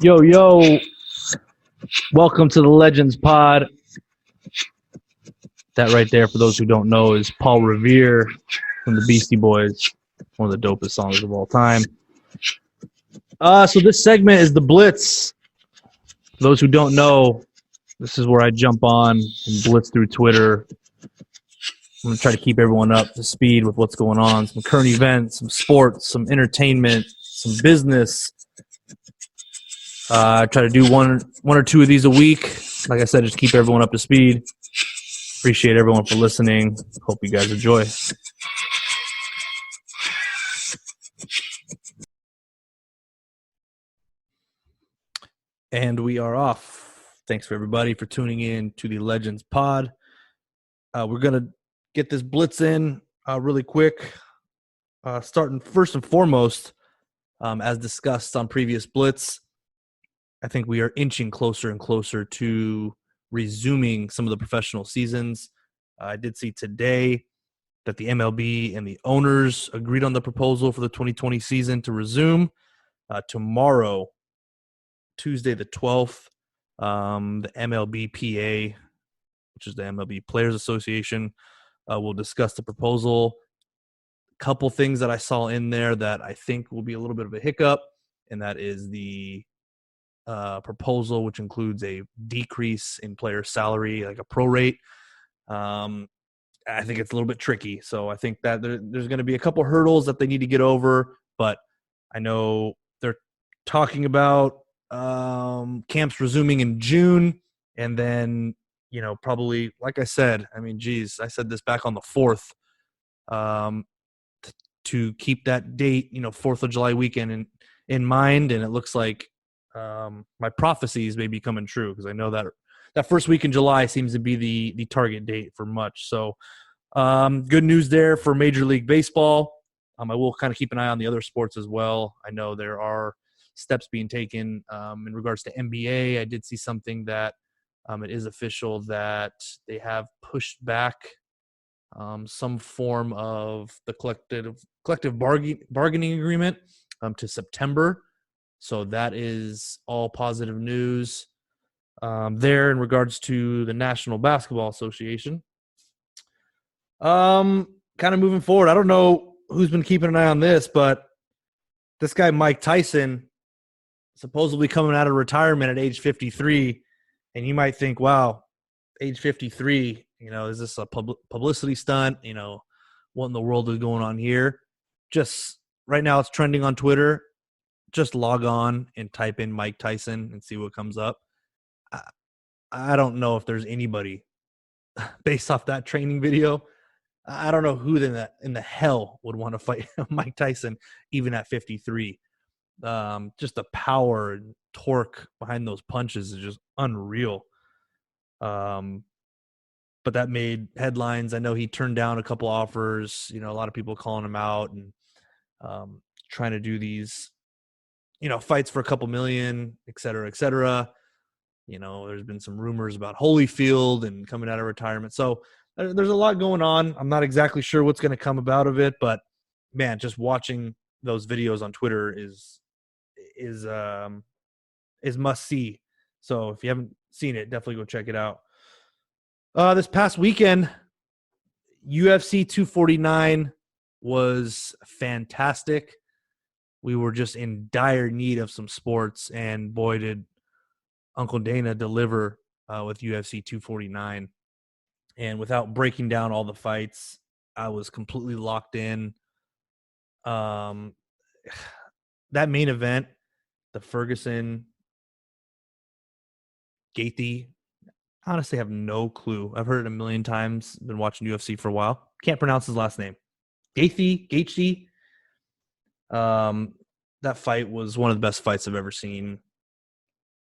Yo, yo, welcome to the Legends Pod. That right there, for those who don't know, is Paul Revere from the Beastie Boys, one of the dopest songs of all time. So this segment is the Blitz. For those who don't know, this is where I jump on and blitz through Twitter. I'm going to try to keep everyone up to speed with what's going on. Some current events, some sports, some entertainment, some business. I try to do one or two of these a week. Like I said, just keep everyone up to speed. Appreciate everyone for listening. Hope you guys enjoy. And we are off. Thanks for everybody for tuning in to the Legends Pod. We're going to get this blitz in really quick. Starting first and foremost, as discussed on previous blitz, I think we are inching closer and closer to resuming some of the professional seasons. I did see today that the MLB and the owners agreed on the proposal for the 2020 season to resume. Tomorrow, Tuesday the 12th, the MLBPA, which is the MLB Players Association, will discuss the proposal. A couple things that I saw in there that I think will be a little bit of a hiccup, and that is the proposal, which includes a decrease in player salary, like a prorate. I think it's a little bit tricky. So I think that there's going to be a couple hurdles that they need to get over, but I know they're talking about camps resuming in June, and then, probably, like I said, I said this back on the 4th, to keep that date, 4th of July weekend in mind. And it looks like my prophecies may be coming true, because I know that first week in July seems to be the target date for much. So good news there for Major League Baseball. I will kind of keep an eye on the other sports as well. I know there are steps being taken in regards to NBA. I did see something that it is official that they have pushed back some form of the collective bargaining agreement to September. So that is all positive news there in regards to the National Basketball Association. Kind of moving forward, I don't know who's been keeping an eye on this, but this guy Mike Tyson supposedly coming out of retirement at age 53, and you might think, wow, age 53, is this a publicity stunt? What in the world is going on here? Just right now it's trending on Twitter. Just log on and type in Mike Tyson and see what comes up. I don't know if there's anybody based off that training video. I don't know who in the hell would want to fight Mike Tyson even at 53. Just the power and torque behind those punches is just unreal. But that made headlines. I know he turned down a couple offers. A lot of people calling him out and trying to do these, fights for a couple million, et cetera, et cetera. There's been some rumors about Holyfield and coming out of retirement. So there's a lot going on. I'm not exactly sure what's going to come about of it, but man, just watching those videos on Twitter is must see. So if you haven't seen it, definitely go check it out. This past weekend, UFC 249 was fantastic. We were just in dire need of some sports, and boy, did Uncle Dana deliver with UFC 249. And without breaking down all the fights, I was completely locked in. That main event, the Ferguson Gaethje, honestly have no clue. I've heard it a million times. Been watching UFC for a while. Can't pronounce his last name. Gaethje. That fight was one of the best fights I've ever seen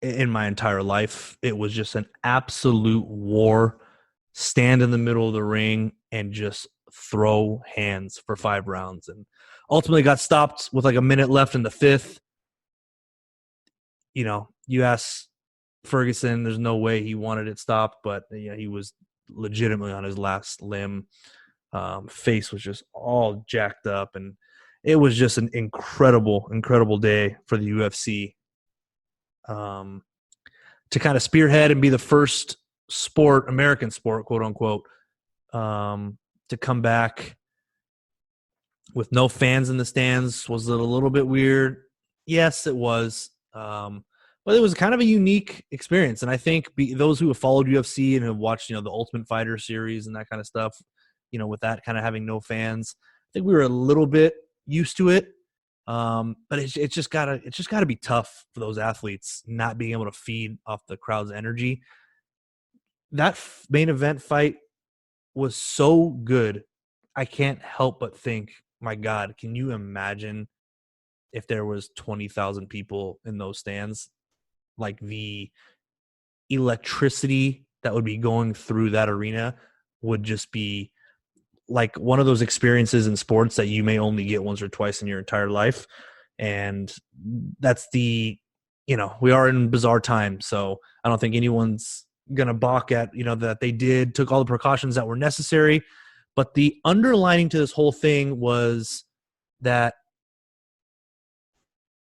in my entire life. It was just an absolute war. Stand in the middle of the ring and just throw hands for 5 rounds, and ultimately got stopped with like a minute left in the 5th. You ask Ferguson, there's no way he wanted it stopped, but he was legitimately on his last limb. Face was just all jacked up, and it was just an incredible day for the UFC. to kind of spearhead and be the first sport, American sport, quote unquote, to come back with no fans in the stands. Was it a little bit weird? Yes, it was. But it was kind of a unique experience. And I think those who have followed UFC and have watched, the Ultimate Fighter series and that kind of stuff, with that kind of having no fans, I think we were a little bit used to it. But it's just gotta be tough for those athletes not being able to feed off the crowd's energy. That main event fight was so good. I can't help but think, my God, can you imagine if there was 20,000 people in those stands? Like the electricity that would be going through that arena would just be like one of those experiences in sports that you may only get once or twice in your entire life. And that's we are in bizarre times. So I don't think anyone's going to balk at, that they took all the precautions that were necessary. But the underlining to this whole thing was that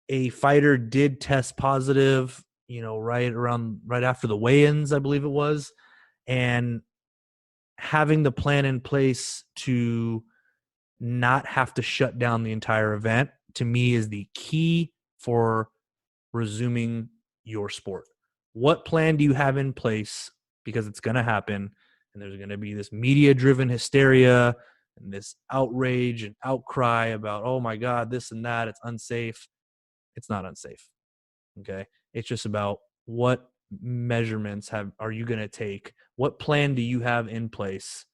a fighter did test positive, right after the weigh-ins, I believe it was. And having the plan in place to not have to shut down the entire event, to me, is the key for resuming your sport. What plan do you have in place? Because it's going to happen, and there's going to be this media-driven hysteria and this outrage and outcry about, oh my God, this and that, it's unsafe. It's not unsafe. Okay. It's just about what measurements are you going to take? What plan do you have in place?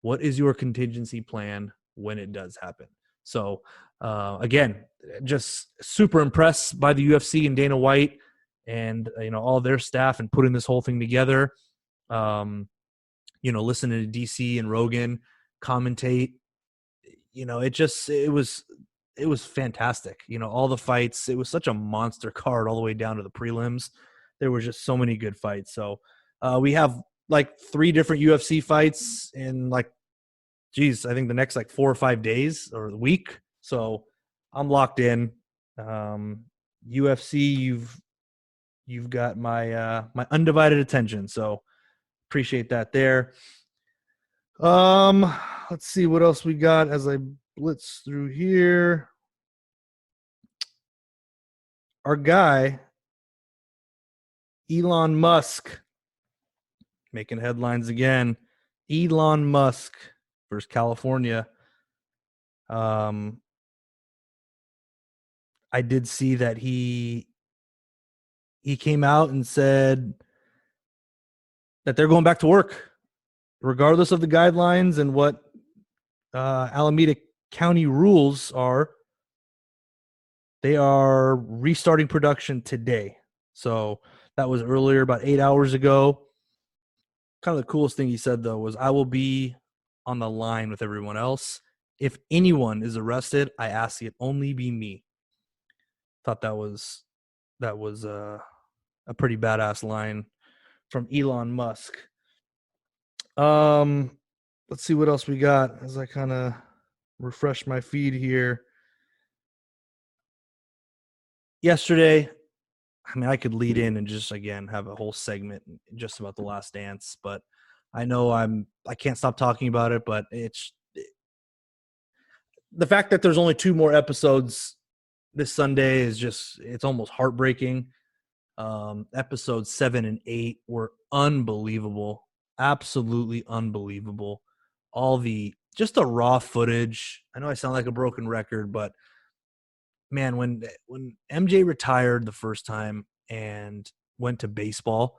What is your contingency plan when it does happen? So, again, just super impressed by the UFC and Dana White and, all their staff and putting this whole thing together. Listening to DC and Rogan commentate, it was fantastic. All the fights, it was such a monster card all the way down to the prelims. There were just so many good fights. So we have like 3 different UFC fights in I think the next 4 or 5 days or a week. So I'm locked in. UFC, you've got my my undivided attention. So appreciate that there. Let's see what else we got as I blitz through here. Our guy, Elon Musk, making headlines again. Elon Musk versus California. I did see that he came out and said that they're going back to work, regardless of the guidelines and what Alameda County rules are. They are restarting production today. So that was earlier, about 8 hours ago. Kind of the coolest thing he said, though, was, I will be on the line with everyone else. If anyone is arrested, I ask it only be me. Thought that was a pretty badass line from Elon Musk. Let's see what else we got as I kind of refresh my feed here. Yesterday, I could lead in and just, again, have a whole segment just about The Last Dance, but I know I can't stop talking about it, but it's the fact that there's only 2 more episodes this Sunday is just, it's almost heartbreaking. Episodes 7 and 8 were unbelievable. Absolutely unbelievable. Just the raw footage. I know I sound like a broken record, but man, when MJ retired the first time and went to baseball,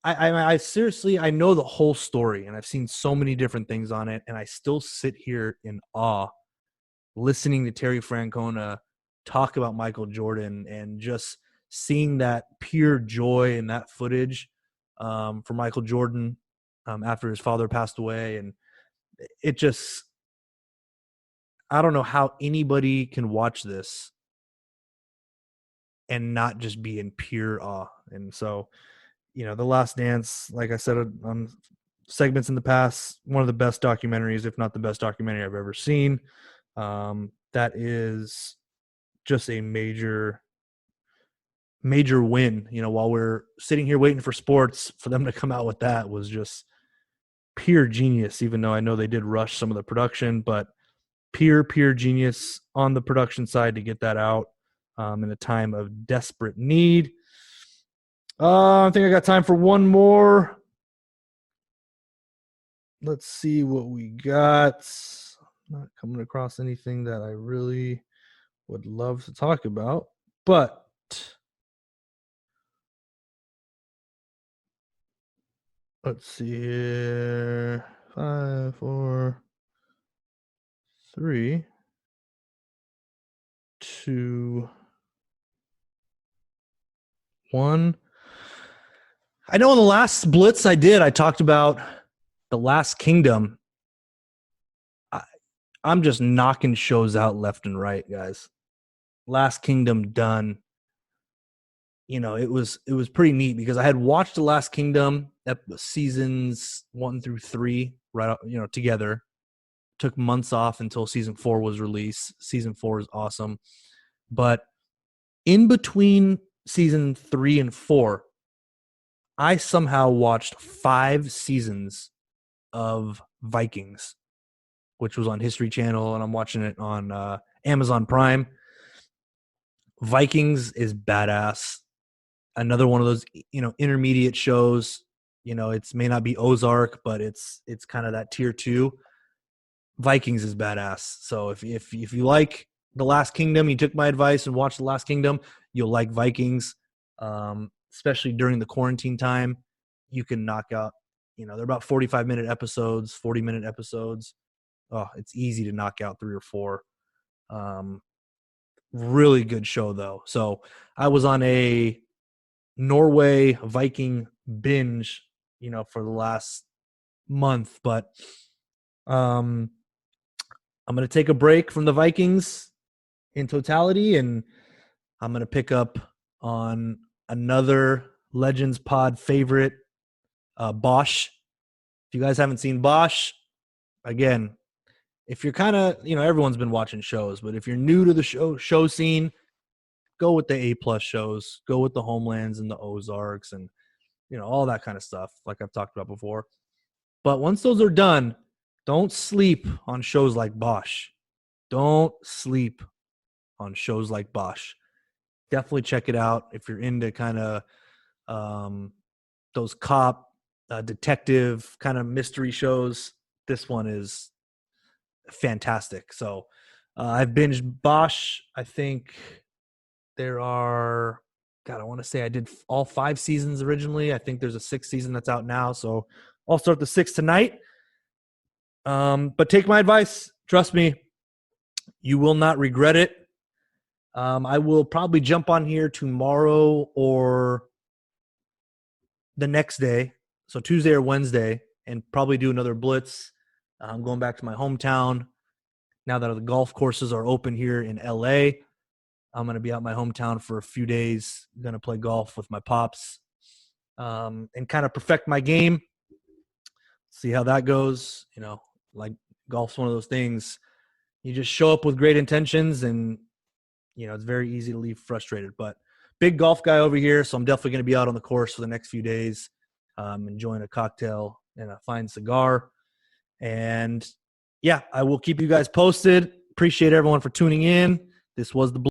I seriously, I know the whole story, and I've seen so many different things on it, and I still sit here in awe listening to Terry Francona talk about Michael Jordan and just seeing that pure joy in that footage for Michael Jordan after his father passed away. And it just, I don't know how anybody can watch this and not just be in pure awe. And so, The Last Dance, like I said on segments in the past, one of the best documentaries, if not the best documentary I've ever seen. That is just a major major win. While we're sitting here waiting for sports, for them to come out with that was just pure genius, even though I know they did rush some of the production, but pure genius on the production side to get that out in a time of desperate need. I think I got time for one more. Let's see what we got. Not coming across anything that I really would love to talk about, but let's see here. 5, 4, 3, 2, 1. I know in the last Blitz I talked about The Last Kingdom. I'm just knocking shows out left and right, guys. Last Kingdom done. It was pretty neat because I had watched The Last Kingdom seasons 1 through 3 right, together. Took months off until season 4 was released. Season 4 is awesome, but in between season 3 and 4, I somehow watched 5 seasons of Vikings, which was on History Channel, and I'm watching it on Amazon Prime. Vikings is badass. Another one of those, intermediate shows. It may not be Ozark, but it's kind of that tier 2. Vikings is badass. So if you like The Last Kingdom, you took my advice and watched The Last Kingdom, you'll like Vikings. Especially during the quarantine time, you can knock out, they're about 45-minute episodes, 40-minute episodes. Oh, it's easy to knock out 3 or 4. Really good show though. So I was on a Norway Viking binge, for the last month, but I'm going to take a break from the Vikings in totality, and I'm going to pick up on another Legends Pod favorite, Bosch. If you guys haven't seen Bosch, again, if you're kind of, everyone's been watching shows, but if you're new to the show scene, go with the A+ shows, go with the Homelands and the Ozarks and, all that kind of stuff like I've talked about before. But once those are done, don't sleep on shows like Bosch. Don't sleep on shows like Bosch. Definitely check it out if you're into kind of those cop, detective kind of mystery shows. This one is fantastic. So I've binged Bosch. I think there are, I want to say I did all 5 seasons originally. I think there's a 6th season that's out now. So I'll start the 6th tonight. But take my advice. Trust me, you will not regret it. I will probably jump on here tomorrow or the next day, so Tuesday or Wednesday, and probably do another Blitz. I'm going back to my hometown now that the golf courses are open here in LA. I'm going to be out in my hometown for a few days. I'm going to play golf with my pops and kind of perfect my game. See how that goes. Like golf's one of those things. You just show up with great intentions and, it's very easy to leave frustrated. But big golf guy over here, so I'm definitely going to be out on the course for the next few days, enjoying a cocktail and a fine cigar. And, yeah, I will keep you guys posted. Appreciate everyone for tuning in. This was the